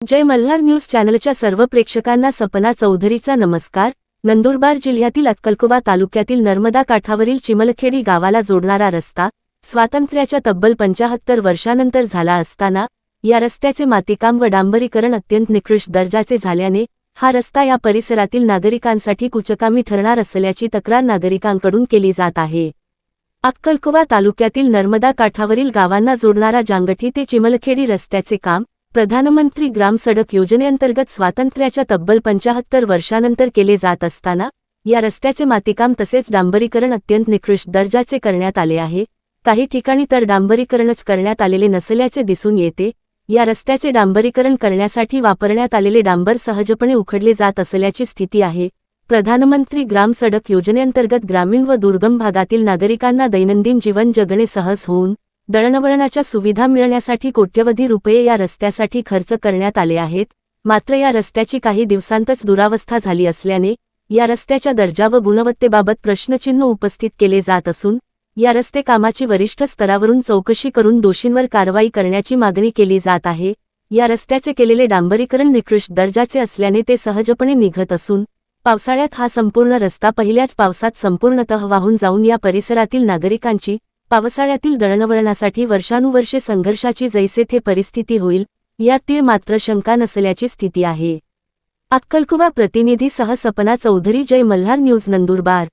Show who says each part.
Speaker 1: जय Malhar news चॅनलच्या सर्व प्रेक्षकांना सपना चौधरीचा नमस्कार। नंदुरबार जिल्ह्यातील अक्कलकोवा तालुक्यातील नर्मदा काठावरील चिमलखेडी गावाला जोडणारा रस्ता स्वातंत्र्याच्या तब्बल 75 वर्षानंतर झाला असताना या रस्त्याचे मातीकाम व डांबरीकरण अत्यंत निकृष्ट दर्जाचे झाल्याने हा रस्ता या परिसरातील नागरिकांसाठी कुचकामी ठरणार असल्याची तक्रार नागरिकांकडून केली जात आहे। अक्कलकोवा तालुक्यातील नर्मदा काठावरील गावांना जोडणारा जांगठी ते चिमलखेडी रस्त्याचे काम प्रधानमंत्री ग्राम सडक योजनेअंतर्गत स्वातंत्र्याच्या तब्बल 75 वर्षानंतर केले जात असताना या रस्त्याचे मातीकाम तसेच डांबरीकरण अत्यंत निकृष्ट दर्जाचे करण्यात आले आहे। काही ठिकाणी तर डांबरीकरणच करण्यात आलेले नसल्याचे दिसून येते। या रस्त्याचे डांबरीकरण करण्यासाठी वापरण्यात आलेले डांबर सहजपणे उखडले जात असल्याची स्थिती आहे। प्रधानमंत्री ग्राम सडक योजनेअंतर्गत ग्रामीण व दुर्गम भागातील नागरिकांना दैनंदिन जीवन जगणे सहज होऊन दळणवळणाच्या सुविधा मिळण्यासाठी कोट्यवधी रुपये या रस्त्यासाठी खर्च करण्यात आले आहेत। मात्र या रस्त्याची काही दिवसांतच दुरावस्था झाली असल्याने या रस्त्याच्या दर्जा व गुणवत्तेबाबत प्रश्नचिन्ह उपस्थित केले जात असून या रस्ते कामाची वरिष्ठ स्तरावरून चौकशी करून दोषींवर कारवाई करण्याची मागणी केली जात आहे। या रस्त्याचे केलेले डांबरीकरण निकृष्ट दर्जाचे असल्याने ते सहजपणे निघत असून पावसाळ्यात हा संपूर्ण रस्ता पहिल्याच पावसात संपूर्णतः वाहून जाऊन या परिसरातील नागरिकांची पावसाळ्यातील दळणवळणासाठी वर्षानुवर्षे संघर्षाची जैसे थे परिस्थिती होईल यात मात्र शंका नसल्याची स्थिती आहे। अक्कलकोवा प्रतिनिधी सह सपना चौधरी, जय मल्हार न्यूज, नंदुरबार।